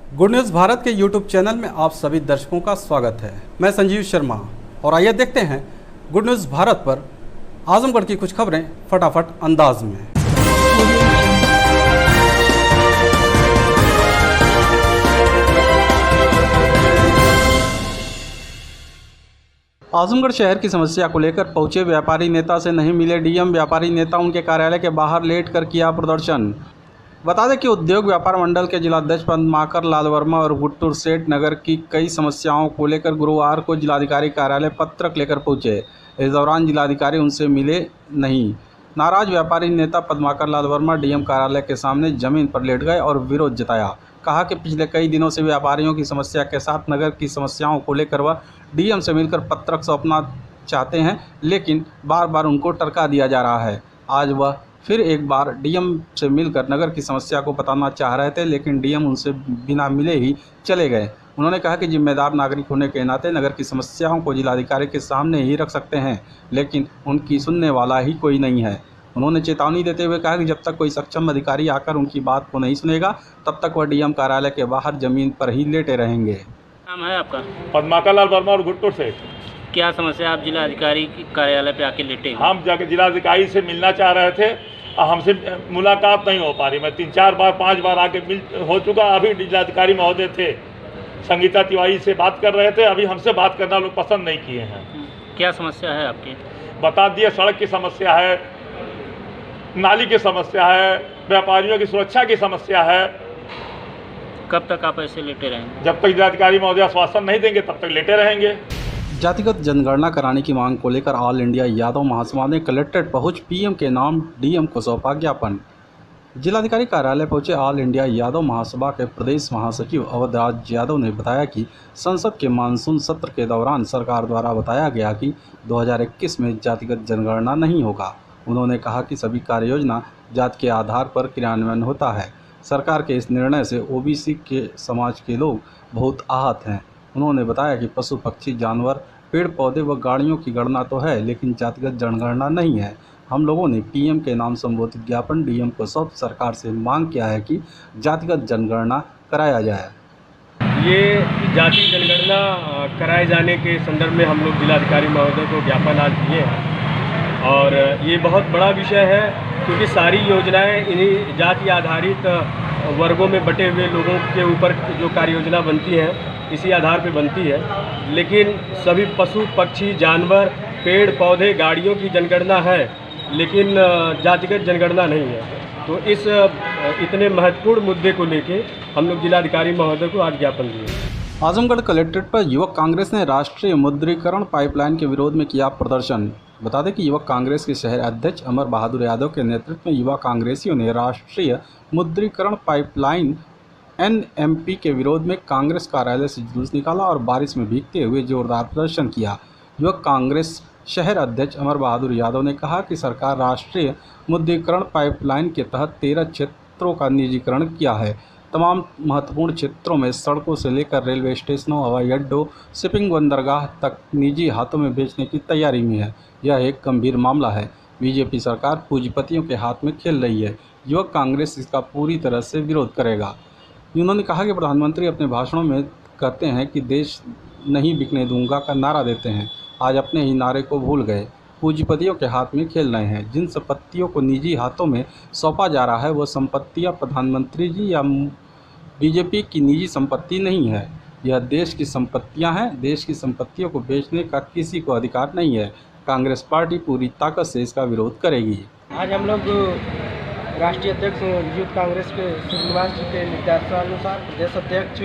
Good news Bharat के YouTube channel में आप सभी दर्शकों का स्वागत है। मैं संजीव शर्मा और आइए देखते हैं गुड न्यूज़ भारत पर आजमगढ़ की कुछ खबरें फटाफट अंदाज में। आजमगढ़ शहर की समस्या को लेकर पहुंचे व्यापारी नेता से नहीं मिले डीएम। व्यापारी नेता उनके कार्यालय के बाहर लेट कर किया प्रदर्शन। बता दें कि उद्योग व्यापार मंडल के जिलाध्यक्ष पद्माकर लाल वर्मा और गुट्टूर सेठ नगर की कई समस्याओं को लेकर गुरुवार को जिलाधिकारी कार्यालय पत्रक लेकर पहुंचे। इस दौरान जिलाधिकारी उनसे मिले नहीं। नाराज व्यापारी नेता पद्माकर लाल वर्मा डीएम कार्यालय के सामने जमीन पर लेट गए और विरोध जताया। कहा कि पिछले कई दिनों से व्यापारियों की समस्या के साथ नगर की समस्याओं को लेकर वह डीएम से मिलकर पत्रक सौंपना चाहते हैं, लेकिन बार बार उनको टरका दिया जा रहा है। आज वह फिर एक बार डीएम से मिलकर नगर की समस्या को बताना चाह रहे थे, लेकिन डीएम उनसे बिना मिले ही चले गए। उन्होंने कहा कि जिम्मेदार नागरिक होने के नाते नगर की समस्याओं को जिलाधिकारी के सामने ही रख सकते हैं, लेकिन उनकी सुनने वाला ही कोई नहीं है। उन्होंने चेतावनी देते हुए कहा कि जब तक कोई सक्षम अधिकारी आकर उनकी बात को नहीं सुनेगा, तब तक वह डीएम कार्यालय के बाहर जमीन पर ही लेटे रहेंगे। नाम है आपका? पद्माकर लाल वर्मा और गुट्टूर सेठ। क्या समस्या, आप जिलाधिकारी कार्यालय पे आके लेटे हैं? हम जाके जिलाधिकारी से मिलना चाह रहे थे और हमसे मुलाकात नहीं हो पा रही। मैं 3-4 बार 5 बार आके मिल हो चुका। अभी जिलाधिकारी महोदय थे, संगीता तिवारी से बात कर रहे थे। अभी हमसे बात करना लोग पसंद नहीं किए हैं। क्या समस्या है आपकी? बता दिए, सड़क की समस्या है, नाली की समस्या है, व्यापारियों की सुरक्षा की समस्या है। कब तक आप ऐसे लेटे रहेंगे? जब तक जिलाधिकारी महोदय आश्वासन नहीं देंगे तब तक लेटे रहेंगे। जातिगत जनगणना कराने की मांग को लेकर ऑल इंडिया यादव महासभा ने कलेक्ट्रेट पहुंच पीएम के नाम डीएम को सौंपा ज्ञापन। जिलाधिकारी कार्यालय पहुंचे ऑल इंडिया यादव महासभा के प्रदेश महासचिव अवधराज यादव ने बताया कि संसद के मानसून सत्र के दौरान सरकार द्वारा बताया गया कि 2021 में जातिगत जनगणना नहीं होगा। उन्होंने कहा कि सभी कार्य योजना जाति के आधार पर क्रियान्वयन होता है। सरकार के इस निर्णय से ओबीसी के समाज के लोग बहुत आहत हैं। उन्होंने बताया कि पशु पक्षी जानवर पेड़ पौधे व गाड़ियों की गणना तो है, लेकिन जातिगत जनगणना नहीं है। हम लोगों ने पीएम के नाम संबोधित ज्ञापन डीएम को सौंप सरकार से मांग किया है कि जातिगत जनगणना कराया जाए। ये जाति जनगणना कराए जाने के संदर्भ में हम लोग जिलाधिकारी महोदय को ज्ञापन आज दिए हैं और ये बहुत बड़ा विषय है, क्योंकि सारी योजनाएं इन्हीं जाति आधारित वर्गों में बटे हुए लोगों के ऊपर जो कार्य योजना बनती है इसी आधार पर बनती है। लेकिन सभी पशु पक्षी जानवर पेड़ पौधे गाड़ियों की जनगणना है, लेकिन जातिगत जनगणना नहीं है। तो इस इतने महत्वपूर्ण मुद्दे को लेके हम लोग जिलाधिकारी महोदय को आज ज्ञापन दिए। आजमगढ़ कलेक्ट्रेट पर युवक कांग्रेस ने राष्ट्रीय मुद्रीकरण पाइपलाइन के विरोध में किया प्रदर्शन। बता दें कि युवक कांग्रेस के शहर अध्यक्ष अमर बहादुर यादव के नेतृत्व में युवा कांग्रेसियों ने राष्ट्रीय मुद्रीकरण पाइपलाइन एनएमपी के विरोध में कांग्रेस कार्यालय से जुलूस निकाला और बारिश में भीगते हुए जोरदार प्रदर्शन किया। युवक कांग्रेस शहर अध्यक्ष अमर बहादुर यादव ने कहा कि सरकार राष्ट्रीय मुद्रीकरण पाइपलाइन के तहत 13 क्षेत्रों का निजीकरण किया है। तमाम महत्वपूर्ण क्षेत्रों में सड़कों से लेकर रेलवे स्टेशनों, हवाई अड्डों, शिपिंग बंदरगाह तक निजी हाथों में बेचने की तैयारी में है। यह एक गंभीर मामला है। बीजेपी सरकार पूंजीपतियों के हाथ में खेल रही है। युवक कांग्रेस इसका पूरी तरह से विरोध करेगा। उन्होंने कहा कि प्रधानमंत्री अपने भाषणों में कहते हैं कि देश नहीं बिकने दूंगा का नारा देते हैं, आज अपने ही नारे को भूल गए। पूंजीपतियों के हाथ में खेल रहे हैं। जिन संपत्तियों को निजी हाथों में सौंपा जा रहा है वो संपत्तियां प्रधानमंत्री जी या बीजेपी की निजी संपत्ति नहीं है, यह देश की संपत्तियां हैं। देश की संपत्तियों को बेचने का किसी को अधिकार नहीं है। कांग्रेस पार्टी पूरी ताकत से इसका विरोध करेगी। आज हम लोग राष्ट्रीय अध्यक्ष यूथ कांग्रेस के श्रीनिवास जी के निर्देशानुसार, प्रदेश अध्यक्ष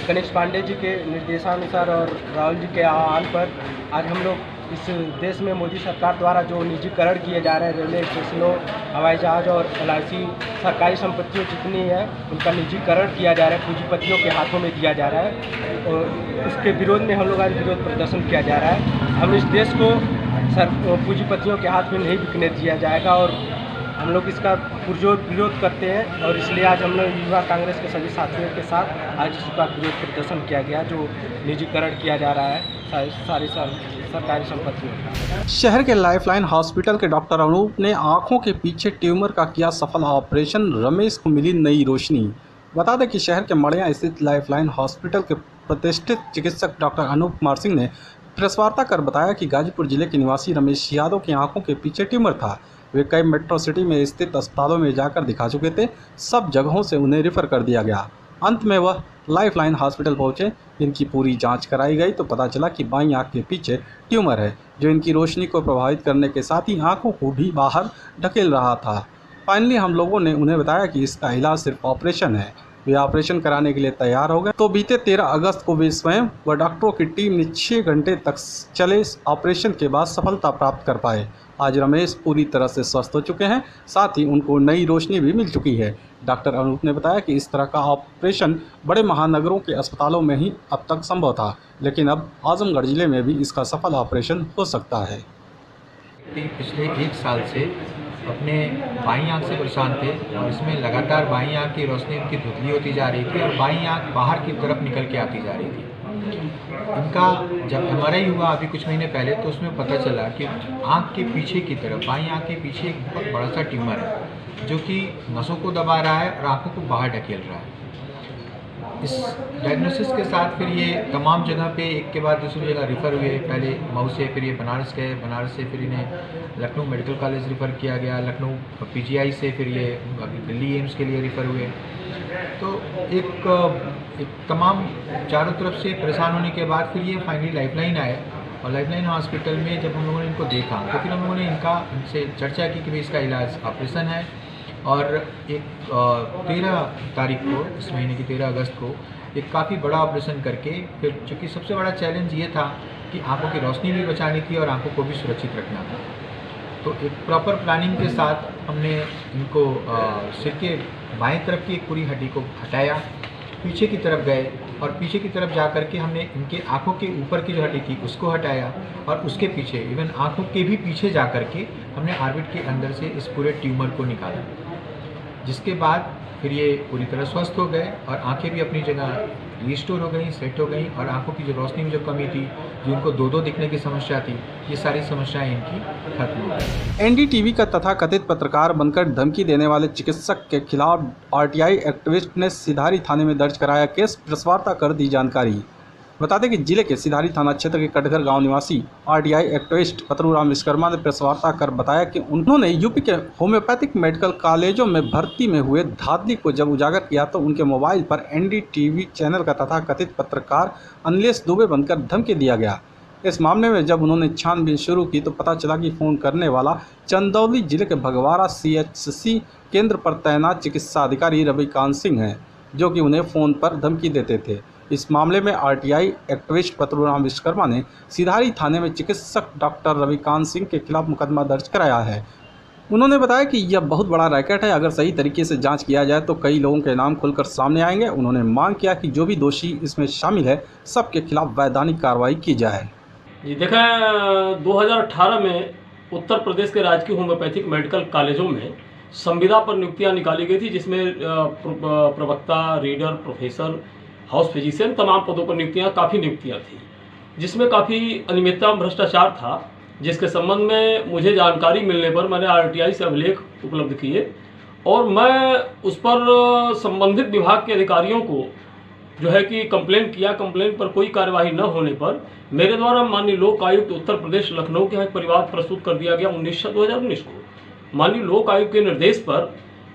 गणेश पांडे जी के निर्देशानुसार और राहुल जी के आह्वान पर आज हम लोग इस देश में मोदी सरकार द्वारा जो निजीकरण किए जा रहे हैं, रेलवे स्टेशनों, हवाई जहाज और एलआईसी सरकारी संपत्तियों जितनी है उनका निजीकरण किया जा रहा है, पूंजीपतियों के हाथों में दिया जा रहा है, और उसके विरोध में हम लोग आज विरोध प्रदर्शन किया जा रहा है। हम इस देश को पूंजीपतियों के हाथ में नहीं बिकने दिया जाएगा और हम लोग इसका पुरजोर विरोध करते हैं और इसलिए आज हम लोग युवा कांग्रेस के सभी साथियों के साथ आज इसका विरोध प्रदर्शन किया गया, जो निजीकरण किया जा रहा है सारी सरकारी संपत्तियों का। शहर के लाइफलाइन हॉस्पिटल के डॉक्टर अनूप ने आंखों के पीछे ट्यूमर का किया सफल ऑपरेशन, रमेश को मिली नई रोशनी। बता दें कि शहर के मड़िया स्थित लाइफलाइन हॉस्पिटल के प्रतिष्ठित चिकित्सक डॉक्टर अनूप कुमार सिंह ने प्रेस वार्ता कर बताया कि गाजीपुर जिले के निवासी रमेश यादव की आंखों के पीछे ट्यूमर था। वे कई मेट्रो सिटी में स्थित अस्पतालों में जाकर दिखा चुके थे। सब जगहों से उन्हें रेफर कर दिया गया। अंत में वह लाइफलाइन हॉस्पिटल पहुंचे। इनकी पूरी जांच कराई गई तो पता चला कि बाईं आंख के पीछे ट्यूमर है, जो इनकी रोशनी को प्रभावित करने के साथ ही आंखों को भी बाहर ढकेल रहा था। फाइनली हम लोगों ने उन्हें बताया कि इसका इलाज सिर्फ ऑपरेशन है। वे ऑपरेशन कराने के लिए तैयार हो गए तो बीते 13 अगस्त को वे स्वयं व डॉक्टरों की टीम ने 6 घंटे तक चले इस ऑपरेशन के बाद सफलता प्राप्त कर पाए। आज रमेश पूरी तरह से स्वस्थ हो चुके हैं, साथ ही उनको नई रोशनी भी मिल चुकी है। डॉक्टर अनूप ने बताया कि इस तरह का ऑपरेशन बड़े महानगरों के अस्पतालों में ही अब तक संभव था, लेकिन अब आजमगढ़ जिले में भी इसका सफल ऑपरेशन हो सकता है। पिछले 1 साल से अपने बाईं आंख से परेशान थे और इसमें लगातार बाईं आंख की रोशनी उनकी धुंधली होती जा रही थी और बाईं आंख बाहर की तरफ निकल के आती जा रही थी। इनका जब MRI हुआ अभी कुछ महीने पहले तो उसमें पता चला कि आंख के पीछे की तरफ, बाईं आंख के पीछे एक बहुत बड़ा सा ट्यूमर है जो कि नसों को दबा रहा है और आंखों को बाहर ढकेल रहा है। इस डायग्नोसिस के साथ फिर ये तमाम जगह पे एक के बाद दूसरी जगह रेफ़र हुए। पहले मऊ से फिर ये बनारस गए, बनारस से फिर इन्हें लखनऊ मेडिकल कॉलेज रेफ़र किया गया, लखनऊ PGI से फिर ये दिल्ली एम्स के लिए रेफ़र हुए। तो एक तमाम चारों तरफ से परेशान होने के बाद फिर ये फाइनली लाइफलाइन आए और लाइफलाइन हॉस्पिटल में जब हम लोगों ने इनको देखा तो फिर हम लोगों ने इनसे चर्चा की कि भाई इसका इलाज ऑपरेशन है। और एक 13 तारीख को, इस महीने की 13 अगस्त को एक काफ़ी बड़ा ऑपरेशन करके फिर, चूँकि सबसे बड़ा चैलेंज ये था कि आंखों की रोशनी भी बचानी थी और आंखों को भी सुरक्षित रखना था। तो एक प्रॉपर प्लानिंग के साथ हमने इनको सिर के बाएं तरफ की एक पूरी हड्डी को हटाया, पीछे की तरफ गए और पीछे की तरफ जा कर के हमने इनके आंखों के ऊपर की जो हड्डी थी उसको हटाया और उसके पीछे इवन आंखों के भी पीछे जा कर के हमने ऑर्बिट के अंदर से इस पूरे ट्यूमर को निकाला, जिसके बाद फिर ये पूरी तरह स्वस्थ हो गए और आंखें भी अपनी जगह रिस्टोर हो गई, सेट हो गई और आंखों की जो रोशनी में जो कमी थी, जो इनको दो दिखने की समस्या थी, ये सारी समस्याएं इनकी खत्म हो गई। NDTV का तथाकथित पत्रकार बनकर धमकी देने वाले चिकित्सक के खिलाफ RTI एक्टिविस्ट ने सिधारी थाने में दर्ज कराया केस। प्रेस वार्ता कर दी जानकारी। बता दें कि जिले के सिधारी थाना क्षेत्र के कटघर गांव निवासी RTI एक्टिविस्ट पतरूराम विश्वकर्मा ने प्रेस वार्ता कर बताया कि उन्होंने यूपी के होम्योपैथिक मेडिकल कॉलेजों में भर्ती में हुए धांधली को जब उजागर किया तो उनके मोबाइल पर NDTV चैनल का तथाकथित पत्रकार अनिलेश दुबे बनकर धमकी दिया गया। इस मामले में जब उन्होंने छानबीन शुरू की तो पता चला कि फ़ोन करने वाला चंदौली जिले के भगवाड़ा CHC केंद्र पर तैनात चिकित्सा अधिकारी रविकांत सिंह हैं, जो कि उन्हें फ़ोन पर धमकी देते थे। इस मामले में RTI एक्टिविस्ट पतरूराम विश्वकर्मा ने सिधारी थाने में चिकित्सक डॉक्टर रविकांत सिंह के खिलाफ मुकदमा दर्ज कराया है। उन्होंने बताया कि यह बहुत बड़ा रैकेट है, अगर सही तरीके से जांच किया जाए तो कई लोगों के नाम खुलकर सामने आएंगे। उन्होंने मांग किया कि जो भी दोषी इसमें शामिल है सबके खिलाफ वैधानिक कार्रवाई की जाए। जी देखें, 2018 में उत्तर प्रदेश के राजकीय होम्योपैथिक मेडिकल कॉलेजों में संविदा पर नियुक्तियां निकाली गई थी, जिसमें प्रवक्ता, रीडर, प्रोफेसर, हाउस फिजिशियन, तमाम पदों पर काफ़ी नियुक्तियां थी, जिसमें काफ़ी अनियमितता, भ्रष्टाचार था, जिसके संबंध में मुझे जानकारी मिलने पर मैंने RTI से अभिलेख उपलब्ध किए और मैं उस पर संबंधित विभाग के अधिकारियों को जो है कि कंप्लेंट किया। कंप्लेंट पर कोई कार्यवाही न होने पर मेरे द्वारा माननीय लोक आयुक्त उत्तर प्रदेश लखनऊ के यहाँ एक परिवाद प्रस्तुत कर दिया गया 19/2019 को। माननीय लोक आयुक्त के निर्देश पर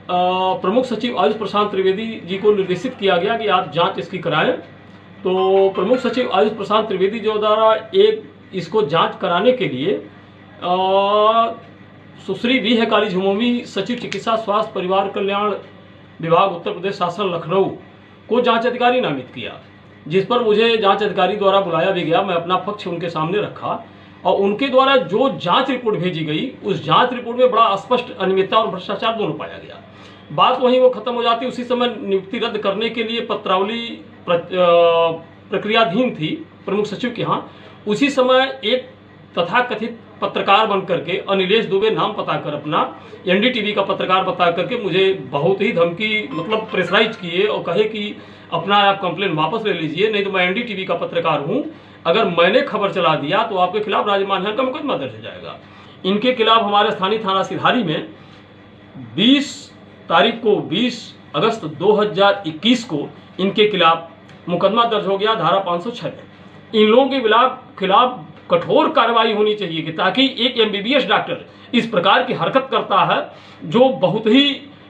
प्रमुख सचिव आयुष प्रशांत त्रिवेदी जी को निर्देशित किया गया कि आप जांच इसकी कराएं। तो प्रमुख सचिव आयुष प्रशांत त्रिवेदी जो द्वारा इसको जांच कराने के लिए सुश्री V है काली झुमोमी, सचिव चिकित्सा स्वास्थ्य परिवार कल्याण विभाग उत्तर प्रदेश शासन लखनऊ को जांच अधिकारी नामित किया, जिस पर मुझे जांच अधिकारी द्वारा बुलाया भी गया। मैं अपना पक्ष उनके सामने रखा और उनके द्वारा जो जांच रिपोर्ट भेजी गई उस जांच रिपोर्ट में बड़ा स्पष्ट अनियमितता और भ्रष्टाचार दोनों पाया गया। बात वहीं वो खत्म हो जाती। उसी समय नियुक्ति रद्द करने के लिए पत्रावली प्रक्रियाधीन थी प्रमुख सचिव के यहाँ। उसी समय एक तथाकथित पत्रकार बन करके अनिलेश दुबे नाम बताकर, अपना NDTV का पत्रकार बता करके मुझे बहुत ही धमकी, मतलब प्रेशराइज किए और कहे कि अपना आप कंप्लेन वापस ले लीजिए, नहीं तो मैं NDTV का पत्रकार हूँ, अगर मैंने खबर चला दिया तो आपके खिलाफ राज्य मानहानि का मुकदमा दर्ज हो जाएगा। इनके खिलाफ हमारे स्थानीय थाना सिधारी में 20 तारीख को, 20 अगस्त 2021 को इनके खिलाफ मुकदमा दर्ज हो गया धारा 506 में। इन लोगों के खिलाफ कठोर कार्रवाई होनी चाहिए कि ताकि एक एमबीबीएस डॉक्टर इस प्रकार की हरकत करता है जो बहुत ही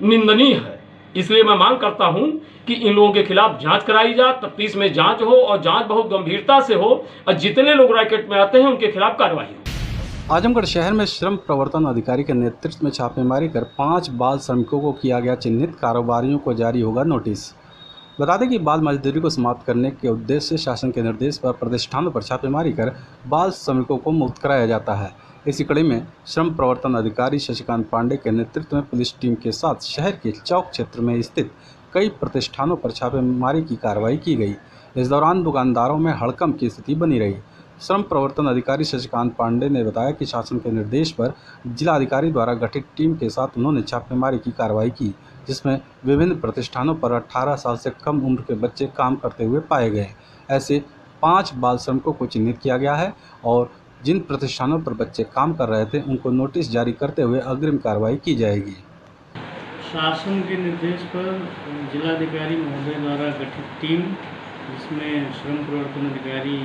निंदनीय है। इसलिए मैं मांग करता हूं कि इन लोगों के खिलाफ जांच कराई जाए, तफ्तीश में जांच हो और जांच बहुत गंभीरता से हो और जितने लोग रैकेट में आते हैं उनके खिलाफ कार्रवाई हो। आजमगढ़ शहर में श्रम प्रवर्तन अधिकारी के नेतृत्व में छापेमारी कर 5 बाल श्रमिकों को किया गया चिन्हित, कारोबारियों को जारी होगा नोटिस। बता दें कि बाल मजदूरी को समाप्त करने के उद्देश्य से शासन के निर्देश पर प्रतिष्ठानों पर छापेमारी कर बाल श्रमिकों को मुक्त कराया जाता है। इसी कड़ी में श्रम प्रवर्तन अधिकारी शशिकांत पांडे के नेतृत्व में पुलिस टीम के साथ शहर के चौक क्षेत्र में स्थित कई प्रतिष्ठानों पर छापेमारी की कार्रवाई की गई। इस दौरान दुकानदारों में हड़कंप की स्थिति बनी रही। श्रम प्रवर्तन अधिकारी शशिकांत पांडे ने बताया कि शासन के निर्देश पर जिलाधिकारी द्वारा गठित टीम के साथ उन्होंने छापेमारी की कार्रवाई की, जिसमें विभिन्न प्रतिष्ठानों पर 18 साल से कम उम्र के बच्चे काम करते हुए पाए गए। ऐसे 5 बाल श्रमिकों को चिन्हित किया गया है और जिन प्रतिष्ठानों पर बच्चे काम कर रहे थे उनको नोटिस जारी करते हुए अग्रिम कार्रवाई की जाएगी। शासन के निर्देश पर जिलाधिकारी महोदय द्वारा गठित टीम, जिसमें श्रम प्रवर्तन अधिकारी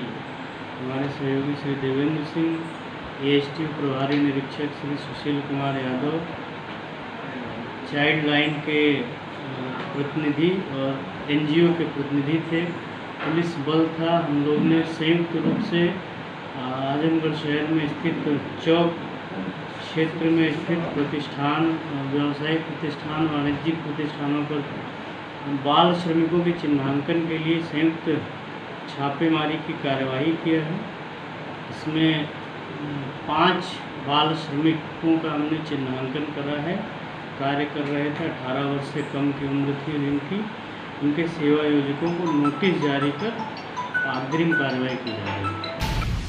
हमारे सहयोगी श्री देवेंद्र सिंह, एएसटी प्रभारी निरीक्षक श्री सुशील कुमार यादव, चाइल्ड लाइन के प्रतिनिधि और एनजीओ के प्रतिनिधि थे, पुलिस बल था। हम लोग ने संयुक्त रूप से आजमगढ़ शहर में स्थित चौक क्षेत्र में स्थित प्रतिष्ठान, व्यावसायिक प्रतिष्ठान, वाणिज्यिक प्रतिष्ठानों पर बाल श्रमिकों के चिन्हांकन के लिए संयुक्त छापेमारी की कार्यवाही किया है। इसमें 5 बाल श्रमिकों का हमने चिन्हांकन करा है। कार्य कर रहे थे, 18 वर्ष से कम की उम्र थी जिनकी, उनके सेवा योजकों को नोटिस जारी कर अग्रिम कार्रवाई की जा रही है।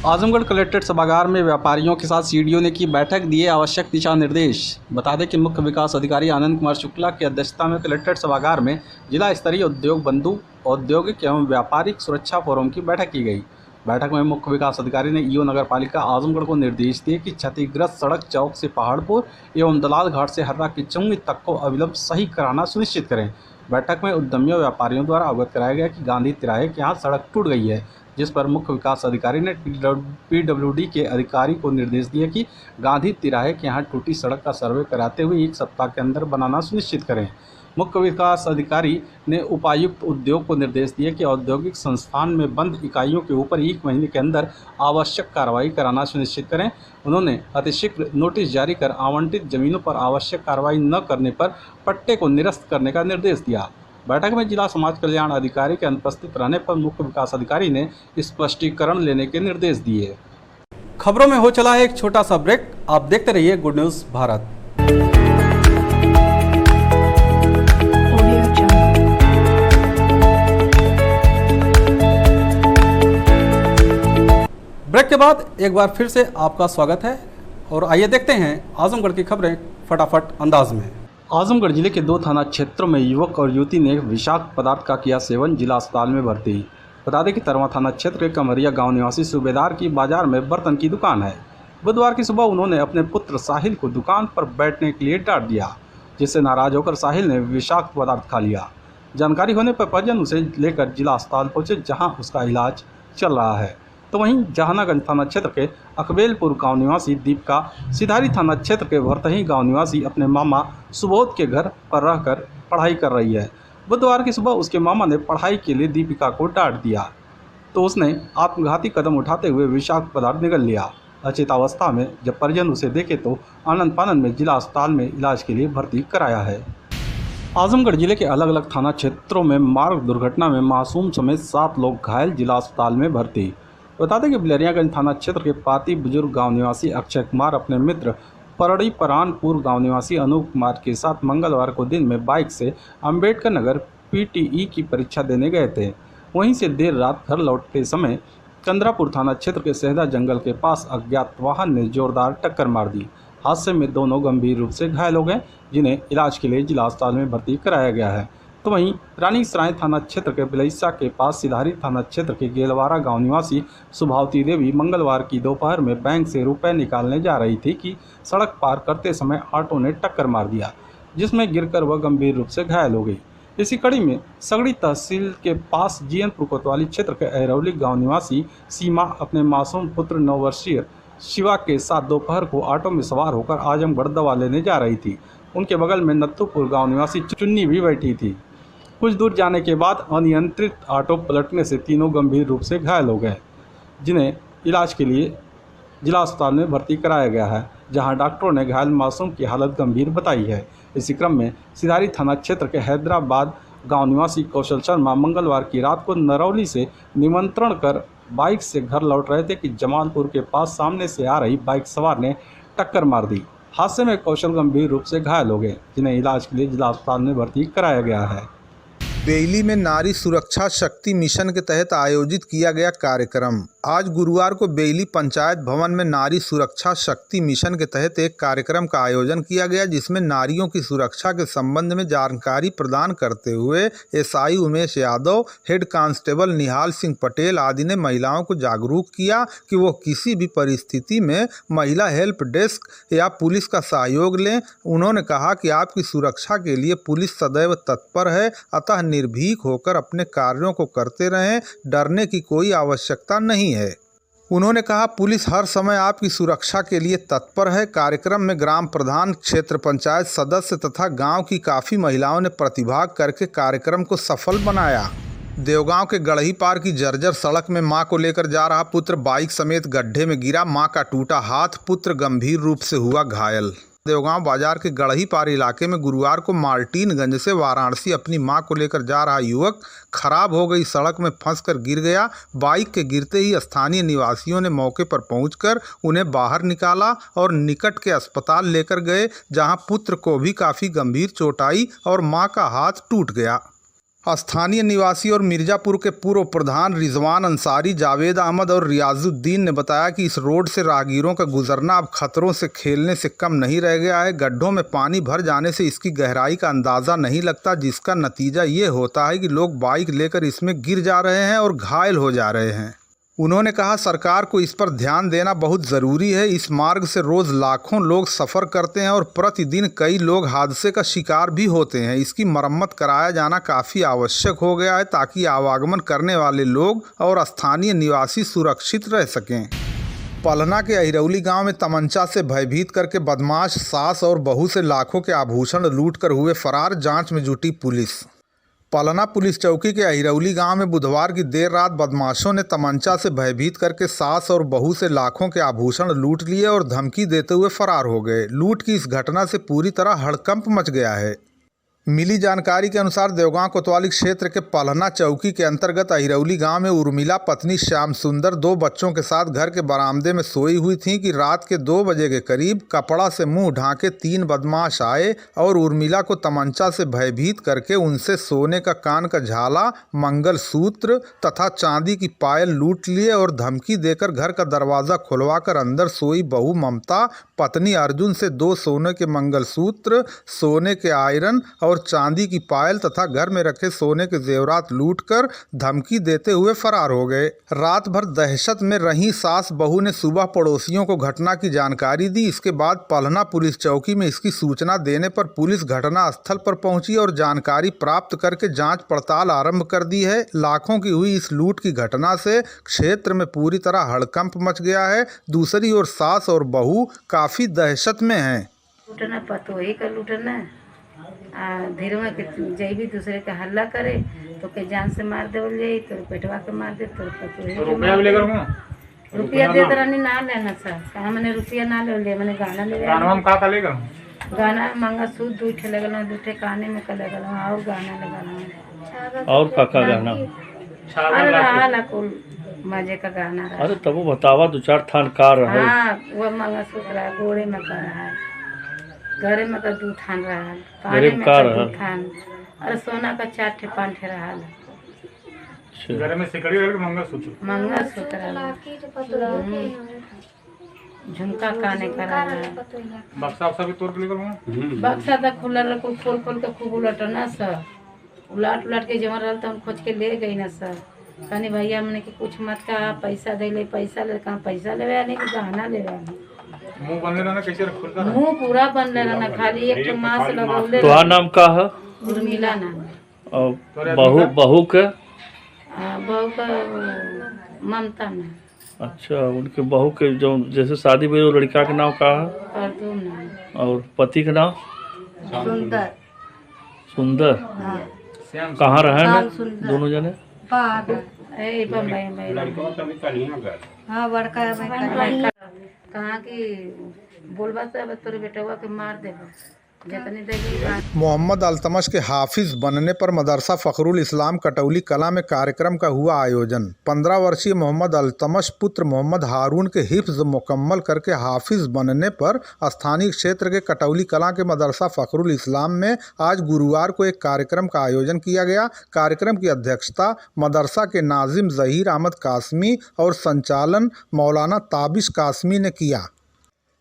आजमगढ़ कलेक्ट्रेट सभागार में व्यापारियों के साथ सीडीओ ने की बैठक, दिए आवश्यक दिशा निर्देश। बता दें कि मुख्य विकास अधिकारी आनंद कुमार शुक्ला की अध्यक्षता में कलेक्ट्रेट सभागार में जिला स्तरीय उद्योग बंधु औद्योगिक एवं व्यापारिक सुरक्षा फोरम की बैठक की गई। बैठक में मुख्य विकास अधिकारी ने ईओ नगर पालिका आजमगढ़ को निर्देश दिए कि क्षतिग्रस्त सड़क चौक से पहाड़पुर एवं दलाल घाट से हर्रा की चुंगी तक को अविलंब सही कराना सुनिश्चित करें। बैठक में उद्यमियों व्यापारियों द्वारा अवगत कराया गया कि गांधी तिराहे के यहाँ सड़क टूट गई है, जिस पर मुख्य विकास अधिकारी ने पीडब्ल्यूडी के अधिकारी को निर्देश दिए कि गांधी तिराहे के यहाँ टूटी सड़क का सर्वे कराते हुए 1 सप्ताह के अंदर बनाना सुनिश्चित करें। मुख्य विकास अधिकारी ने उपायुक्त उद्योग को निर्देश दिए कि औद्योगिक संस्थान में बंद इकाइयों के ऊपर 1 महीने के अंदर आवश्यक कार्रवाई कराना सुनिश्चित करें। उन्होंने अतिशीघ्र नोटिस जारी कर आवंटित जमीनों पर आवश्यक कार्रवाई न करने पर पट्टे को निरस्त करने का निर्देश दिया। बैठक में जिला समाज कल्याण अधिकारी के अनुपस्थित रहने पर मुख्य विकास अधिकारी ने स्पष्टीकरण लेने के निर्देश दिए। खबरों में हो चला है एक छोटा सा ब्रेक, आप देखते रहिए गुड न्यूज़ भारत। ब्रेक के बाद एक बार फिर से आपका स्वागत है और आइए देखते हैं आजमगढ़ की खबरें फटाफट अंदाज में। आजमगढ़ जिले के 2 थाना क्षेत्रों में युवक और युवती ने विषाक्त पदार्थ का किया सेवन, जिला अस्पताल में भर्ती। बता दें कि तरवा थाना क्षेत्र के कमरिया गांव निवासी सूबेदार की बाजार में बर्तन की दुकान है। बुधवार की सुबह उन्होंने अपने पुत्र साहिल को दुकान पर बैठने के लिए डांट दिया, जिससे नाराज होकर साहिल ने विषाक्त पदार्थ खा लिया। जानकारी होने पर परिजन उसे लेकर जिला अस्पताल पहुँचे, जहाँ उसका इलाज चल रहा है। तो वहीं जहानागंज थाना क्षेत्र के अकबेलपुर गांव निवासी दीपिका, सिधारी थाना क्षेत्र के भरतही गांव निवासी अपने मामा सुबोध के घर पर रहकर पढ़ाई कर रही है। बुधवार की सुबह उसके मामा ने पढ़ाई के लिए दीपिका को डांट दिया तो उसने आत्मघाती कदम उठाते हुए विषाक्त पदार्थ निगल लिया। अचेतावस्था में जब परिजन उसे देखे तो आनंद फानंद में जिला अस्पताल में इलाज के लिए भर्ती कराया है। आजमगढ़ जिले के अलग अलग थाना क्षेत्रों में मार्ग दुर्घटना में मासूम समेत 7 लोग घायल, जिला अस्पताल में भर्ती। बता दें कि बिलरियागंज थाना क्षेत्र के पाती बुजुर्ग गांव निवासी अक्षय कुमार अपने मित्र परड़ी परानपुर गांव निवासी अनूप कुमार के साथ मंगलवार को दिन में बाइक से अंबेडकर नगर पीटीई की परीक्षा देने गए थे। वहीं से देर रात घर लौटते समय चंद्रापुर थाना क्षेत्र के सहदा जंगल के पास अज्ञात वाहन ने जोरदार टक्कर मार दी। हादसे में दोनों गंभीर रूप से घायल हो गए, जिन्हें इलाज के लिए जिला अस्पताल में भर्ती कराया गया है। तो वहीं रानीसराय थाना क्षेत्र के बिलैसा के पास सिधारी थाना क्षेत्र के गेलवारा गांव निवासी सुभावती देवी मंगलवार की दोपहर में बैंक से रुपए निकालने जा रही थी कि सड़क पार करते समय ऑटो ने टक्कर मार दिया, जिसमें गिरकर वह गंभीर रूप से घायल हो गई। इसी कड़ी में सगड़ी तहसील के पास जीएनपुर कोतवाली क्षेत्र के अहरौली गांव निवासी सीमा अपने मासूम पुत्र 9 वर्षीय शिवा के साथ दोपहर को ऑटो में सवार होकर आजमगढ़ दवा लेने जा रही थी। उनके बगल में नत्थुपुर गांव निवासी चुन्नी भी बैठी थी। कुछ दूर जाने के बाद अनियंत्रित ऑटो पलटने से तीनों गंभीर रूप से घायल हो गए, जिन्हें इलाज के लिए जिला अस्पताल में भर्ती कराया गया है, जहां डॉक्टरों ने घायल मासूम की हालत गंभीर बताई है। इसी क्रम में सिधारी थाना क्षेत्र के हैदराबाद गांव निवासी कौशल शर्मा मंगलवार की रात को नरौली से निमंत्रण कर बाइक से घर लौट रहे थे कि जमालपुर के पास सामने से आ रही बाइक सवार ने टक्कर मार दी। हादसे में कौशल गंभीर रूप से घायल हो गए, जिन्हें इलाज के लिए जिला अस्पताल में भर्ती कराया गया है। बेइली में नारी सुरक्षा शक्ति मिशन के तहत आयोजित किया गया कार्यक्रम। आज गुरुवार को बेइली पंचायत भवन में नारी सुरक्षा शक्ति मिशन के तहत एक कार्यक्रम का आयोजन किया गया, जिसमें नारियों की सुरक्षा के संबंध में जानकारी प्रदान करते हुए SI Umesh Yadav, head constable Nihal Singh Patel आदि ने महिलाओं को जागरूक किया कि वो किसी भी परिस्थिति में महिला हेल्प डेस्क या पुलिस का सहयोग लें। उन्होंने कहा कि आपकी सुरक्षा के लिए पुलिस सदैव तत्पर है, अतः निर्भीक होकर अपने कार्यों को करते रहें, डरने की कोई आवश्यकता नहीं है। उन्होंने कहा पुलिस हर समय आपकी सुरक्षा के लिए तत्पर है। कार्यक्रम में ग्राम प्रधान, क्षेत्र पंचायत सदस्य तथा गांव की काफ़ी महिलाओं ने प्रतिभाग करके कार्यक्रम को सफल बनाया। देवगांव के गढ़ही पार की जर्जर सड़क में मां को लेकर जा रहा पुत्र बाइक समेत गड्ढे में गिरा, मां का टूटा हाथ, पुत्र गंभीर रूप से हुआ घायल। देवगांव बाजार के गढ़ही पार इलाके में गुरुवार को मार्टिनगंज से वाराणसी अपनी मां को लेकर जा रहा युवक खराब हो गई सड़क में फंसकर गिर गया। बाइक के गिरते ही स्थानीय निवासियों ने मौके पर पहुंचकर उन्हें बाहर निकाला और निकट के अस्पताल लेकर गए, जहां पुत्र को भी काफ़ी गंभीर चोट आई और मां का हाथ टूट गया। स्थानीय निवासी और मिर्जापुर के पूर्व प्रधान रिजवान अंसारी, जावेद अहमद और रियाजुद्दीन ने बताया कि इस रोड से राहगीरों का गुजरना अब खतरों से खेलने से कम नहीं रह गया है। गड्ढों में पानी भर जाने से इसकी गहराई का अंदाज़ा नहीं लगता, जिसका नतीजा ये होता है कि लोग बाइक लेकर इसमें गिर जा रहे हैं और घायल हो जा रहे हैं। उन्होंने कहा सरकार को इस पर ध्यान देना बहुत ज़रूरी है। इस मार्ग से रोज़ लाखों लोग सफ़र करते हैं और प्रतिदिन कई लोग हादसे का शिकार भी होते हैं। इसकी मरम्मत कराया जाना काफ़ी आवश्यक हो गया है, ताकि आवागमन करने वाले लोग और स्थानीय निवासी सुरक्षित रह सकें। पलना के अहिरौली गांव में तमंचा से भयभीत करके बदमाश सास और बहू से लाखों के आभूषण लूटकर हुए फरार, जांच में जुटी पुलिस। पलना पुलिस चौकी के अहिरौली गांव में बुधवार की देर रात बदमाशों ने तमंचा से भयभीत करके सास और बहू से लाखों के आभूषण लूट लिए और धमकी देते हुए फरार हो गए। लूट की इस घटना से पूरी तरह हड़कंप मच गया है। मिली जानकारी के अनुसार देवगांव कोतवाली क्षेत्र के पलना चौकी के अंतर्गत अहिरौली गांव में उर्मिला पत्नी श्याम सुंदर 2 बच्चों के साथ घर के बरामदे में सोई हुई थीं कि रात के 2 बजे के करीब कपड़ा से मुंह ढांके 3 बदमाश आए और उर्मिला को तमंचा से भयभीत करके उनसे सोने का कान का झाला, मंगलसूत्र तथा चांदी की पायल लूट लिए और धमकी देकर घर का दरवाज़ा खुलवाकर अंदर सोई बहू ममता, पत्नी अर्जुन से 2 सोने के मंगलसूत्र, सोने के आयरन और चांदी की पायल तथा घर में रखे सोने के जेवरात लूटकर धमकी देते हुए फरार हो गए। रात भर दहशत में रही सास बहू ने सुबह पड़ोसियों को घटना की जानकारी दी। इसके बाद पलना पुलिस चौकी में इसकी सूचना देने पर पुलिस घटना स्थल पर पहुंची और जानकारी प्राप्त करके जांच पड़ताल आरंभ कर दी है। लाखों की हुई इस लूट की घटना से क्षेत्र में पूरी तरह हड़कंप मच गया है। दूसरी ओर सास और बहू काफी दहशत में हैं। लूटना पतोही का लूटना धीरे के जई भी दूसरे का हल्ला करे तो के जान से मार देवल जाई, तो पेटवा के मार दे, तो रुपया भी लेकर रुपया दे तरनी ना लेना सर। कहा मैंने रुपया ना ले, मैंने गाना ले गाना में का लेगा, गाना मांगा सूद 2 ठे लगल, 2 ठे काने में का लगल और गाना लगाना और का गाना अरे रहा कुल मजे का गाना रहा। अरे तब वो बतावा 2-4 थान का रहा। हाँ वो मंगा सूत्र गोड़े में का रहा, घरे में का 2 थान रहा, काने में का 2 थान, अरे सोना का 4 ठे 5 ठे रहा। घर में सिकड़ी रख मंगलसूत्र झुमका काने का रहा। बक्सा भी तोड़ के लेकर बक्सा तक खुला रखो, खोल के खूब उलटना सर, उलट के जमा रहा तो खोज के ले गई ना सर। कहनी भैया मैंने कि कुछ मत का पैसा दे ले, पैसा ले, कहाँ पैसा लेवे नहीं कि गहना लेवे। मुंह बंद रहना, कैसे खुलता मुंह पूरा बंद रहना, खाली एक मास लगौले। तुम्हारा नाम का है? उर्मिला नाम। और बहू के बहू का ममता में। अच्छा, उनके बहू के जो जैसे शादी हुई वो लड़का का नाम का है परदू नाम। और पति का नाम सुंदर। सुंदर। हाँ। कहाँ रहे हैं दोनों जने? बम्बई में। हाँ बड़का कहाँ की बोलबा से अब तोरे बेटवा के मार देबा जितनी देगी। मोहम्मद अल्तमश के हाफिज बनने पर मदरसा फ़खरुल इस्लाम कटौली कला में कार्यक्रम का हुआ आयोजन। 15 वर्षीय मोहम्मद अल्तमश पुत्र मोहम्मद हारून के हिफ्ज मुकम्मल करके हाफिज बनने पर स्थानीय क्षेत्र के कटौली कला के मदरसा फ़खरुल इस्लाम में आज गुरुवार को एक कार्यक्रम का आयोजन किया गया। कार्यक्रम की अध्यक्षता मदरसा के नाजिम ज़हीर अहमद कासमी और संचालन मौलाना ताबिश कासमी ने किया।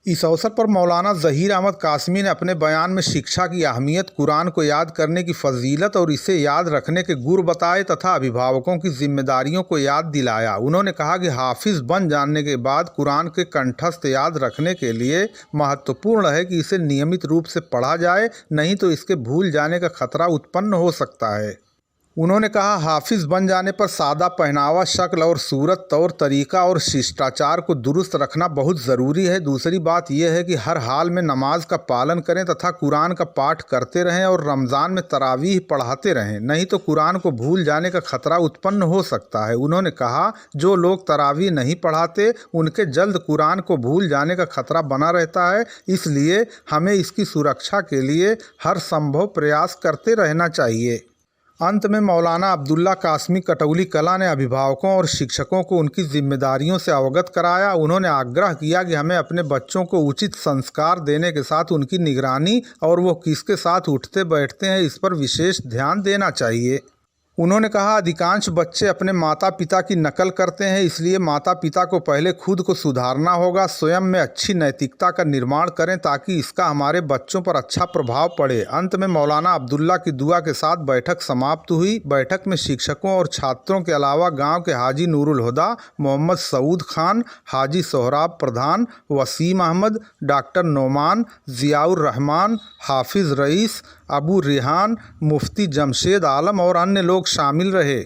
इस अवसर पर मौलाना ज़हीर अहमद कासमी ने अपने बयान में शिक्षा की अहमियत, कुरान को याद करने की फजीलत और इसे याद रखने के गुर बताए तथा अभिभावकों की जिम्मेदारियों को याद दिलाया। उन्होंने कहा कि हाफिज बन जाने के बाद कुरान के कंठस्थ याद रखने के लिए महत्वपूर्ण है कि इसे नियमित रूप से पढ़ा जाए, नहीं तो इसके भूल जाने का खतरा उत्पन्न हो सकता है। उन्होंने कहा हाफिज बन जाने पर सादा पहनावा, शक्ल और सूरत, तौर तरीका और शिष्टाचार को दुरुस्त रखना बहुत ज़रूरी है। दूसरी बात यह है कि हर हाल में नमाज का पालन करें तथा कुरान का पाठ करते रहें और रमज़ान में तरावीह पढ़ाते रहें, नहीं तो कुरान को भूल जाने का खतरा उत्पन्न हो सकता है। उन्होंने कहा जो लोग तरावीह नहीं पढ़ाते उनके जल्द कुरान को भूल जाने का खतरा बना रहता है, इसलिए हमें इसकी सुरक्षा के लिए हर संभव प्रयास करते रहना चाहिए। अंत में मौलाना अब्दुल्ला कासमी कटौली कला ने अभिभावकों और शिक्षकों को उनकी जिम्मेदारियों से अवगत कराया। उन्होंने आग्रह किया कि हमें अपने बच्चों को उचित संस्कार देने के साथ उनकी निगरानी और वो किसके साथ उठते बैठते हैं इस पर विशेष ध्यान देना चाहिए। उन्होंने कहा अधिकांश बच्चे अपने माता पिता की नकल करते हैं, इसलिए माता पिता को पहले खुद को सुधारना होगा, स्वयं में अच्छी नैतिकता का निर्माण करें ताकि इसका हमारे बच्चों पर अच्छा प्रभाव पड़े। अंत में मौलाना अब्दुल्ला की दुआ के साथ बैठक समाप्त हुई। बैठक में शिक्षकों और छात्रों के अलावा गांव के हाजी नूरुल हुदा, मोहम्मद सऊद खान, हाजी सोहराब प्रधान, वसीम अहमद, डॉक्टर नोमान, ज़ियाउर रहमान, हाफिज़ रईस, अबू रिहान, मुफ्ती जमशेद आलम और अन्य लोग शामिल रहे।